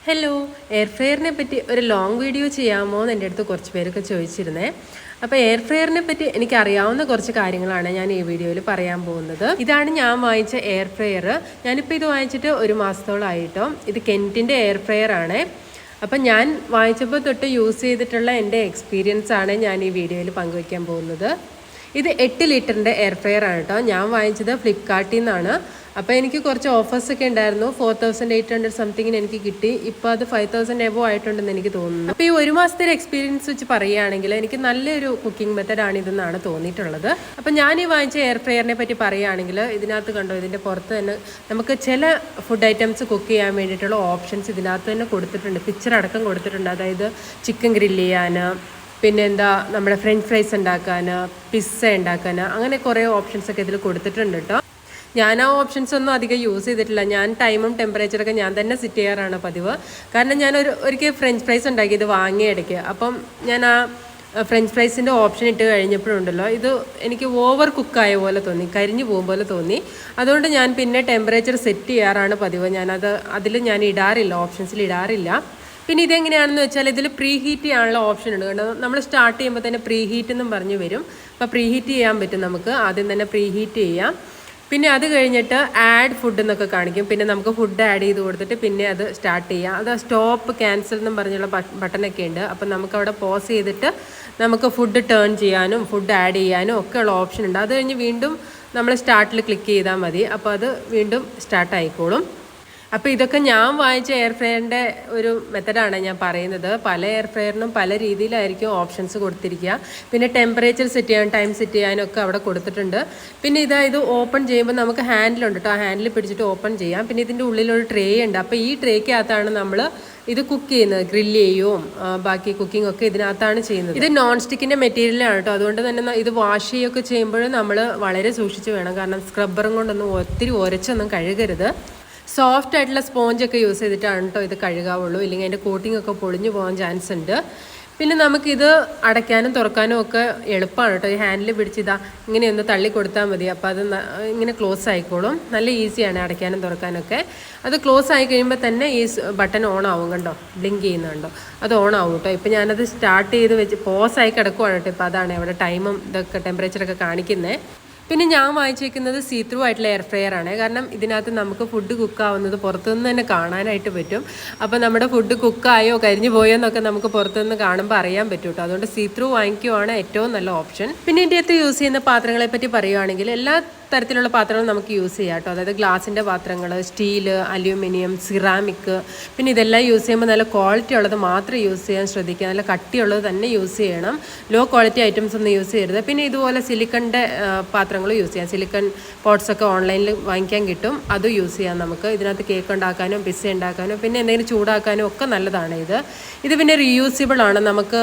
Hello, air ഫ്രയറിനെ പറ്റി ഒരു long video ചെയ്യാമോ എന്ന് എൻ്റെ അടുത്ത് കുറച്ച് പേരൊക്കെ ചോദിച്ചിരുന്നേ. അപ്പോൾ എയർ ഫ്രയറിനെ പറ്റി എനിക്കറിയാവുന്ന കുറച്ച് കാര്യങ്ങളാണ് ഞാൻ ഈ വീഡിയോയിൽ പറയാൻ പോകുന്നത്. ഇതാണ് ഞാൻ വാങ്ങിച്ച എയർ ഫ്രയർ. ഞാനിപ്പോൾ ഇത് വാങ്ങിച്ചിട്ട് ഒരു മാസത്തോളമായിട്ടോ. ഇത് കെൻറ്റിൻ്റെ എയർ ഫ്രയർ ആണ്. അപ്പം ഞാൻ വാങ്ങിച്ചപ്പോൾ തൊട്ട് യൂസ് ചെയ്തിട്ടുള്ള എൻ്റെ എക്സ്പീരിയൻസ് ആണ് ഞാൻ ഈ വീഡിയോയിൽ പങ്കുവയ്ക്കാൻ പോകുന്നത്. ഇത് 8 ലിറ്ററിൻ്റെ എയർ ഫ്രയർ ആണ് കേട്ടോ. ഞാൻ വാങ്ങിച്ചത് ഫ്ലിപ്കാർട്ടിൽ നിന്നാണ്. അപ്പോൾ എനിക്ക് കുറച്ച് ഓഫേഴ്സൊക്കെ ഉണ്ടായിരുന്നു. 4800 സംതിങ്ങിന് എനിക്ക് കിട്ടി. ഇപ്പോൾ അത് 5000 എബോ ആയിട്ടുണ്ടെന്ന് എനിക്ക് തോന്നുന്നു. അപ്പോൾ ഈ ഒരു മാസത്തെ എക്സ്പീരിയൻസ് വെച്ച് പറയുകയാണെങ്കിൽ എനിക്ക് നല്ലൊരു കുക്കിംഗ് മെത്തഡാണ് ഇതെന്നാണ് തോന്നിയിട്ടുള്ളത്. അപ്പോൾ ഞാൻ ഈ വാങ്ങിച്ച എയർ ഫ്രയറിനെ പറ്റി പറയുകയാണെങ്കിൽ ഇതിനകത്ത് കണ്ടോ, ഇതിൻ്റെ പുറത്ത് തന്നെ നമുക്ക് ചില ഫുഡ് ഐറ്റംസ് കുക്ക് ചെയ്യാൻ വേണ്ടിയിട്ടുള്ള ഓപ്ഷൻസ് ഇതിനകത്ത് തന്നെ കൊടുത്തിട്ടുണ്ട്. പിക്ചർ അടക്കം കൊടുത്തിട്ടുണ്ട്. അതായത് ചിക്കൻ ഗ്രില്ല് ചെയ്യാൻ, പിന്നെ എന്താ നമ്മുടെ ഫ്രഞ്ച് ഫ്രൈസ് ഉണ്ടാക്കാൻ, പിസ്സ ഉണ്ടാക്കാൻ, അങ്ങനെ കുറേ ഓപ്ഷൻസൊക്കെ ഇതിൽ കൊടുത്തിട്ടുണ്ട് കേട്ടോ. ഞാൻ ആ ഓപ്ഷൻസ് ഒന്നും അധികം യൂസ് ചെയ്തിട്ടില്ല. ഞാൻ ടൈമും ടെമ്പറേച്ചറൊക്കെ ഞാൻ തന്നെ സെറ്റ് ചെയ്യാറാണ് പതിവ്. കാരണം ഞാൻ ഒരിക്കൽ ഫ്രഞ്ച് ഫ്രൈസ് ഉണ്ടാക്കി ഇത് വാങ്ങിയ ഇടയ്ക്ക്. അപ്പം ഞാൻ ആ ഫ്രഞ്ച് ഫ്രൈസിൻ്റെ ഓപ്ഷൻ ഇട്ട് കഴിഞ്ഞപ്പോഴുണ്ടല്ലോ, ഇത് എനിക്ക് ഓവർ കുക്കായ പോലെ തോന്നി, കരിഞ്ഞു പോകും പോലെ തോന്നി. അതുകൊണ്ട് ഞാൻ പിന്നെ ടെമ്പറേച്ചർ സെറ്റ് ചെയ്യാറാണ് പതിവ്. അതിൽ ഞാൻ ഇടാറില്ല, ഓപ്ഷൻസിൽ ഇടാറില്ല. പിന്നെ ഇതെങ്ങനെയാണെന്ന് വെച്ചാൽ ഇതിൽ പ്രീ ഹീറ്റ് ചെയ്യാനുള്ള ഓപ്ഷൻ ഉണ്ട് കേട്ടോ. നമ്മൾ സ്റ്റാർട്ട് ചെയ്യുമ്പോൾ തന്നെ പ്രീ ഹീറ്റ് എന്നും പറഞ്ഞു വരും. അപ്പോൾ പ്രീ ഹീറ്റ് ചെയ്യാൻ പറ്റും നമുക്ക്. ആദ്യം തന്നെ പ്രീ ഹീറ്റ് ചെയ്യാം. പിന്നെ അത് കഴിഞ്ഞിട്ട് ആഡ് ഫുഡ് എന്നൊക്കെ കാണിക്കും. പിന്നെ നമുക്ക് ഫുഡ് ആഡ് ചെയ്ത് കൊടുത്തിട്ട് പിന്നെ അത് സ്റ്റാർട്ട് ചെയ്യാം. അത് സ്റ്റോപ്പ് ക്യാൻസൽ എന്നും പറഞ്ഞുള്ള ബട്ടനൊക്കെ ഉണ്ട്. അപ്പം നമുക്കവിടെ പോസ് ചെയ്തിട്ട് നമുക്ക് ഫുഡ് ടേൺ ചെയ്യാനും ഫുഡ് ആഡ് ചെയ്യാനും ഒക്കെ ഉള്ള ഓപ്ഷൻ ഉണ്ട്. അത് കഴിഞ്ഞ് വീണ്ടും നമ്മൾ സ്റ്റാർട്ടിൽ ക്ലിക്ക് ചെയ്താൽ മതി. അപ്പോൾ അത് വീണ്ടും സ്റ്റാർട്ട് ആയിക്കോളും. അപ്പോൾ ഇതൊക്കെ ഞാൻ വാങ്ങിച്ച എയർ ഫ്രയറിൻ്റെ ഒരു മെത്തഡാണ് ഞാൻ പറയുന്നത്. പല എയർ ഫ്രയറിനും പല രീതിയിലായിരിക്കും ഓപ്ഷൻസ് കൊടുത്തിരിക്കുക. പിന്നെ ടെമ്പറേച്ചർ സെറ്റ് ചെയ്യാൻ, ടൈം സെറ്റ് ചെയ്യാനും ഒക്കെ അവിടെ കൊടുത്തിട്ടുണ്ട്. പിന്നെ ഇത് ഓപ്പൺ ചെയ്യുമ്പോൾ നമുക്ക് ഹാൻഡിലുണ്ട് കേട്ടോ. ആ ഹാൻഡിൽ പിടിച്ചിട്ട് ഓപ്പൺ ചെയ്യാം. പിന്നെ ഇതിൻ്റെ ഉള്ളിലൊരു ട്രേ ഉണ്ട്. അപ്പോൾ ഈ ട്രേക്കകത്താണ് നമ്മൾ ഇത് കുക്ക് ചെയ്യുന്നത്. ഗ്രില്ല് ചെയ്യുകയും ബാക്കി കുക്കിംഗ് ഒക്കെ ഇതിനകത്താണ് ചെയ്യുന്നത്. ഇത് നോൺ സ്റ്റിക്കിൻ്റെ മെറ്റീരിയലാണ് കേട്ടോ. അതുകൊണ്ട് തന്നെ ഇത് വാഷ് ചെയ്യുകയൊക്കെ ചെയ്യുമ്പോൾ നമ്മൾ വളരെ സൂക്ഷിച്ച് വേണം. കാരണം സ്ക്രബ്ബറും കൊണ്ടൊന്നും ഒത്തിരി ഉരച്ചൊന്നും കഴുകരുത്. സോഫ്റ്റ് ആയിട്ടുള്ള സ്പോഞ്ചൊക്കെ യൂസ് ചെയ്തിട്ടാണ് കേട്ടോ ഇത് കഴുകാവുള്ളൂ. ഇല്ലെങ്കിൽ അതിൻ്റെ കോട്ടിംഗ് ഒക്കെ പൊളിഞ്ഞു പോകാൻ ചാൻസ് ഉണ്ട്. പിന്നെ നമുക്കിത് അടയ്ക്കാനും തുറക്കാനും ഒക്കെ എളുപ്പമാണ് കേട്ടോ. ഈ ഹാൻഡിൽ പിടിച്ച് ഇങ്ങനെയൊന്ന് തള്ളി കൊടുത്താൽ മതി. അപ്പോൾ അത് ഇങ്ങനെ ക്ലോസ് ആയിക്കോളും. നല്ല ഈസിയാണ് അടയ്ക്കാനും തുറക്കാനൊക്കെ. അത് ക്ലോസ് ആയി കഴിയുമ്പോൾ തന്നെ ഈ ബട്ടൺ ഓൺ ആവും കണ്ടോ, ബ്ലിങ്ക് ചെയ്യുന്നുണ്ടോ, അത് ഓൺ ആവും കേട്ടോ. ഇപ്പോൾ ഞാനത് സ്റ്റാർട്ട് ചെയ്ത് വെച്ച് പോസായി കിടക്കുവാണ് കേട്ടോ. ഇപ്പോൾ അതാണ് അവിടെ ടൈമും ഇതൊക്കെ ടെമ്പറേച്ചറൊക്കെ കാണിക്കുന്നത്. പിന്നെ ഞാൻ വാങ്ങിച്ചിരിക്കുന്നത് സീ ത്രൂ ആയിട്ടുള്ള എയർ ഫ്രയർ ആണ്. കാരണം ഇതിനകത്ത് നമുക്ക് ഫുഡ് കുക്കാവുന്നത് പുറത്തുനിന്ന് തന്നെ കാണാനായിട്ട് പറ്റും. അപ്പോൾ നമ്മുടെ ഫുഡ് കുക്കായോ കരിഞ്ഞു പോയോ എന്നൊക്കെ നമുക്ക് പുറത്തുനിന്ന് കാണുമ്പോൾ അറിയാൻ പറ്റും കേട്ടോ. അതുകൊണ്ട് സീ ത്രൂ വാങ്ങിക്കുവാണ് ഏറ്റവും നല്ല ഓപ്ഷൻ. പിന്നെ ഇതിൻ്റെ അകത്ത് യൂസ് ചെയ്യുന്ന പാത്രങ്ങളെ പറ്റി പറയുകയാണെങ്കിൽ എല്ലാ തരത്തിലുള്ള പാത്രങ്ങൾ നമുക്ക് യൂസ് ചെയ്യാം കേട്ടോ. അതായത് ഗ്ലാസിൻ്റെ പാത്രങ്ങൾ, സ്റ്റീല്, അലൂമിനിയം, സിറാമിക്. പിന്നെ ഇതെല്ലാം യൂസ് ചെയ്യുമ്പോൾ നല്ല ക്വാളിറ്റി ഉള്ളത് മാത്രം യൂസ് ചെയ്യാൻ ശ്രദ്ധിക്കുക. നല്ല കട്ടിയുള്ളത് തന്നെ യൂസ് ചെയ്യണം. ലോ ക്വാളിറ്റി ഐറ്റംസ് ഒന്നും യൂസ് ചെയ്യരുത്. പിന്നെ ഇതുപോലെ സിലിക്കണിൻ്റെ പാത്രങ്ങൾ യൂസ് ചെയ്യാം. സിലിക്കൺ പോട്ട്സൊക്കെ ഓൺലൈനിൽ വാങ്ങിക്കാൻ കിട്ടും. അത് യൂസ് ചെയ്യാം നമുക്ക്. ഇതിനകത്ത് കേക്ക് ഉണ്ടാക്കാനും പിസ്സ ഉണ്ടാക്കാനും പിന്നെ എന്തെങ്കിലും ചൂടാക്കാനും ഒക്കെ നല്ലതാണ് ഇത് പിന്നെ റീയൂസിബിൾ ആണ്. നമുക്ക്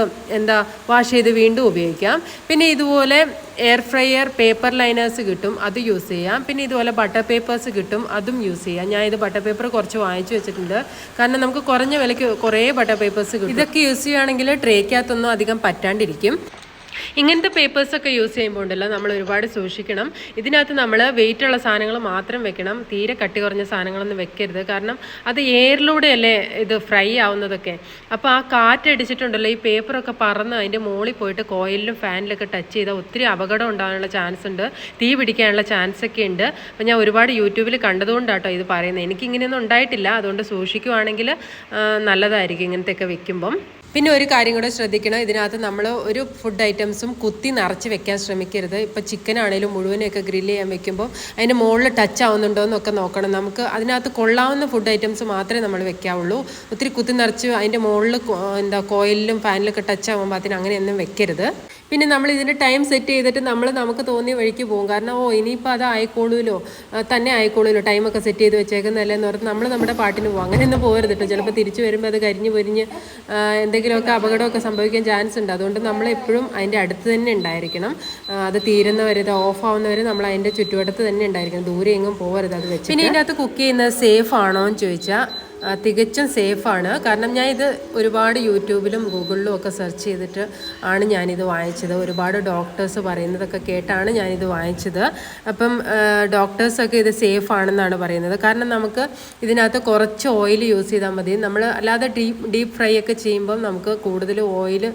വാഷ് ചെയ്ത് വീണ്ടും ഉപയോഗിക്കാം. പിന്നെ ഇതുപോലെ എയർ ഫ്രയർ പേപ്പർ ലൈനേഴ്സ് കിട്ടും, അത് യൂസ് ചെയ്യാം. പിന്നെ ഇതുപോലെ ബട്ടർ പേപ്പേഴ്സ് കിട്ടും, അതും യൂസ് ചെയ്യാം. ഞാൻ ഇത് ബട്ടർ പേപ്പർ കുറച്ച് വാങ്ങിച്ചു വെച്ചിട്ടുണ്ട്. കാരണം നമുക്ക് കുറഞ്ഞ വിലയ്ക്ക് കുറേ ബട്ടർ പേപ്പേഴ്സ് കിട്ടും. ഇതൊക്കെ യൂസ് ചെയ്യുകയാണെങ്കിൽ ട്രേക്കകത്തൊന്നും അധികം പറ്റാണ്ടിരിക്കും. ഇങ്ങനത്തെ പേപ്പേഴ്സൊക്കെ യൂസ് ചെയ്യുമ്പോൾ ഉണ്ടല്ലോ നമ്മൾ ഒരുപാട് സൂക്ഷിക്കണം. ഇതിനകത്ത് നമ്മൾ വെയിറ്റുള്ള സാധനങ്ങൾ മാത്രം വെക്കണം. തീരെ കട്ടി കുറഞ്ഞ സാധനങ്ങളൊന്നും വെക്കരുത്. കാരണം അത് എയറിലൂടെയല്ലേ ഇത് ഫ്രൈ ആവുന്നതൊക്കെ. അപ്പോൾ ആ കാറ്റടിച്ചിട്ടുണ്ടല്ലോ ഈ പേപ്പറൊക്കെ പറന്ന് അതിൻ്റെ മുകളിൽ പോയിട്ട് കോയിലിലും ഫാനിലൊക്കെ ടച്ച് ചെയ്താൽ ഒത്തിരി അപകടം ഉണ്ടാകാനുള്ള ചാൻസ് ഉണ്ട്. തീ പിടിക്കാനുള്ള ചാൻസ് ഒക്കെ ഉണ്ട്. അപ്പോൾ ഞാൻ ഒരുപാട് യൂട്യൂബിൽ കണ്ടതുകൊണ്ടാട്ടോ ഇത് പറയുന്നത്. എനിക്കിങ്ങനെയൊന്നും ഉണ്ടായിട്ടില്ല. അതുകൊണ്ട് സൂക്ഷിക്കുവാണെങ്കിൽ നല്ലതായിരിക്കും ഇങ്ങനത്തെയൊക്കെ വെക്കുമ്പം. പിന്നെ ഒരു കാര്യം കൂടെ ശ്രദ്ധിക്കണം. ഇതിനകത്ത് നമ്മൾ ഒരു ഫുഡ് ഐറ്റംസും കുത്തി നിറച്ച് വെക്കാൻ ശ്രമിക്കരുത്. ഇപ്പോൾ ചിക്കൻ ആണെങ്കിലും മുഴുവനെയൊക്കെ ഗ്രില്ല് ചെയ്യാൻ വെക്കുമ്പോൾ അതിൻ്റെ മുകളിൽ ടച്ച് ആവുന്നുണ്ടോ എന്നൊക്കെ നോക്കണം. നമുക്ക് അതിനകത്ത് കൊള്ളാവുന്ന ഫുഡ് ഐറ്റംസ് മാത്രമേ നമ്മൾ വെക്കാവുള്ളൂ. ഒത്തിരി കുത്തി നിറച്ച് അതിൻ്റെ മുകളിൽ കോയിലിലും ഫാനിലൊക്കെ ടച്ച് ആകുമ്പോൾ അതിന് അങ്ങനെയൊന്നും വെക്കരുത്. പിന്നെ നമ്മൾ ഇതിൻ്റെ ടൈം സെറ്റ് ചെയ്തിട്ട് നമുക്ക് തോന്നിയ വഴിക്ക് പോകും. കാരണം ഇനിയിപ്പോൾ അത് ആയിക്കോളൂല്ലോ, തന്നെ ആയിക്കോളൂല്ലോ, ടൈമൊക്കെ സെറ്റ് ചെയ്ത് വെച്ചേക്കുന്നതല്ലേ എന്ന് പറഞ്ഞ് നമ്മൾ നമ്മുടെ പാട്ടിന് പോകും. അങ്ങനെയൊന്നും പോകരുത് കേട്ടോ. ചിലപ്പോൾ തിരിച്ചു വരുമ്പോൾ അത് കരിഞ്ഞ് പൊരിഞ്ഞ് എന്തെങ്കിലുമൊക്കെ അപകടമൊക്കെ സംഭവിക്കാൻ ചാൻസ് ഉണ്ട്. അതുകൊണ്ട് നമ്മളെപ്പോഴും അതിൻ്റെ അടുത്ത് തന്നെ ഉണ്ടായിരിക്കണം. അത് തീരുന്നവരെ, ഇത് ഓഫ് ആവുന്നവരെ നമ്മൾ അതിൻ്റെ ചുറ്റുവട്ടത്ത് തന്നെ ഉണ്ടായിരിക്കണം. ദൂരെ എങ്ങും പോകരുത് അത് വെച്ച്. പിന്നെ ഇതിനകത്ത് കുക്ക് ചെയ്യുന്നത് സേഫ് ആണോ എന്ന് ചോദിച്ചാൽ തികച്ചും സേഫാണ്. കാരണം ഞാൻ ഇത് ഒരുപാട് യൂട്യൂബിലും ഗൂഗിളിലും ഒക്കെ സെർച്ച് ചെയ്തിട്ട് ആണ് ഞാനിത് വാങ്ങിച്ചത്. ഒരുപാട് ഡോക്ടേഴ്സ് പറയുന്നതൊക്കെ കേട്ടാണ് ഞാനിത് വാങ്ങിച്ചത്. അപ്പം ഡോക്ടേഴ്സൊക്കെ ഇത് സേഫ് ആണെന്നാണ് പറയുന്നത്. കാരണം നമുക്ക് ഇതിനകത്ത് കുറച്ച് ഓയിൽ യൂസ് ചെയ്താൽ മതി. നമ്മൾ അല്ലാതെ ഡീപ്പ് ഫ്രൈ ഒക്കെ ചെയ്യുമ്പം നമുക്ക് കൂടുതൽ ഓയിൽ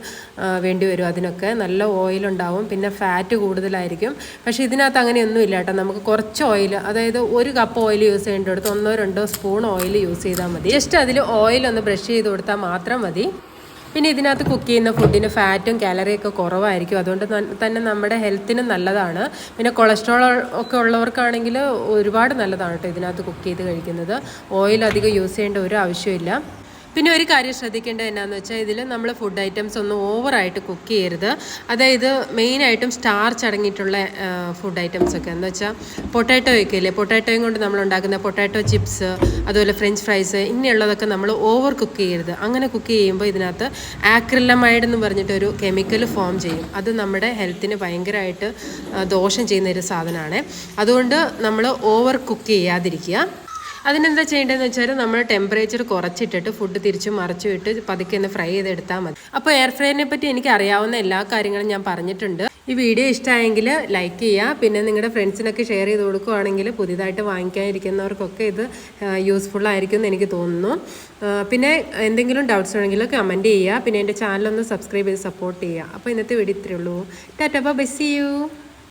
വേണ്ടി വരും. അതിനൊക്കെ നല്ല ഓയിലുണ്ടാവും, പിന്നെ ഫാറ്റ് കൂടുതലായിരിക്കും. പക്ഷേ ഇതിനകത്ത് അങ്ങനെയൊന്നും ഇല്ല കേട്ടോ. നമുക്ക് കുറച്ച് ഓയിൽ, അതായത് 1 കപ്പ് ഓയിൽ യൂസ് ചെയ്യേണ്ടടുത്ത് 1-2 സ്പൂൺ ഓയിൽ യൂസ് ചെയ്താൽ മതി. ജസ്റ്റ് അതിൽ ഓയിലൊന്ന് ബ്രഷ് ചെയ്ത് കൊടുത്താൽ മാത്രം മതി. പിന്നെ ഇതിനകത്ത് കുക്ക് ചെയ്യുന്ന ഫുഡിന് ഫാറ്റും കാലറിയൊക്കെ കുറവായിരിക്കും. അതുകൊണ്ട് തന്നെ നമ്മുടെ ഹെൽത്തിനും നല്ലതാണ്. പിന്നെ കൊളസ്ട്രോൾ ഒക്കെ ഉള്ളവർക്കാണെങ്കിൽ ഒരുപാട് നല്ലതാണ് കേട്ടോ ഇതിനകത്ത് കുക്ക് ചെയ്ത് കഴിക്കുന്നത്. ഓയിൽ അധികം യൂസ് ചെയ്യേണ്ട ഒരു ആവശ്യമില്ല. പിന്നെ ഒരു കാര്യം ശ്രദ്ധിക്കേണ്ടത് എന്നാന്ന് വെച്ചാൽ ഇതിൽ നമ്മൾ ഫുഡ് ഐറ്റംസ് ഒന്നും ഓവറായിട്ട് കുക്ക് ചെയ്യരുത്. അതായത് മെയിനായിട്ടും സ്റ്റാർച്ച് അടങ്ങിയിട്ടുള്ള ഫുഡ് ഐറ്റംസ് ഒക്കെ എന്ന് വെച്ചാൽ പൊട്ടാറ്റോ ഒക്കെ ഇല്ലേ, പൊട്ടാറ്റോയും കൊണ്ട് നമ്മൾ ഉണ്ടാക്കുന്ന പൊട്ടാറ്റോ ചിപ്സ്, അതുപോലെ ഫ്രഞ്ച് ഫ്രൈസ്, ഇങ്ങനെയുള്ളതൊക്കെ നമ്മൾ ഓവർ കുക്ക് ചെയ്യരുത്. അങ്ങനെ കുക്ക് ചെയ്യുമ്പോൾ ഇതിനകത്ത് ആക്രിലമൈഡ് എന്ന് പറഞ്ഞിട്ടൊരു കെമിക്കൽ ഫോം ചെയ്യും. അത് നമ്മുടെ ഹെൽത്തിന് ഭയങ്കരമായിട്ട് ദോഷം ചെയ്യുന്നൊരു സാധനമാണ്. അതുകൊണ്ട് നമ്മൾ ഓവർ കുക്ക് ചെയ്യാതിരിക്കുക. അതിനെന്താ ചെയ്യേണ്ടതെന്ന് വെച്ചാൽ നമ്മൾ ടെമ്പറേച്ചർ കുറച്ചിട്ടിട്ട് ഫുഡ് തിരിച്ചും മറിച്ചും ഇട്ട് പതുക്കെ ഒന്ന് ഫ്രൈ ചെയ്തെടുത്താൽ മതി. അപ്പോൾ എയർ ഫ്രയറിനെ പറ്റി എനിക്ക് അറിയാവുന്ന എല്ലാ കാര്യങ്ങളും ഞാൻ പറഞ്ഞിട്ടുണ്ട്. ഈ വീഡിയോ ഇഷ്ടമായെങ്കിൽ ലൈക്ക് ചെയ്യുക. പിന്നെ നിങ്ങളുടെ ഫ്രണ്ട്സിനൊക്കെ ഷെയർ ചെയ്ത് കൊടുക്കുകയാണെങ്കിൽ പുതിയതായിട്ട് വാങ്ങിക്കാനിരിക്കുന്നവർക്കൊക്കെ ഇത് യൂസ്ഫുൾ ആയിരിക്കും എന്ന് എനിക്ക് തോന്നുന്നു. പിന്നെ എന്തെങ്കിലും ഡൗട്ട്സ് ഉണ്ടെങ്കിൽ കമൻറ്റ് ചെയ്യുക. പിന്നെ എൻ്റെ ചാനലൊന്ന് സബ്സ്ക്രൈബ് ചെയ്ത് സപ്പോർട്ട് ചെയ്യുക. അപ്പോൾ ഇന്നത്തെ വീഡിയോ ഇത്രയേ ഉള്ളൂ. Tata bye, see U.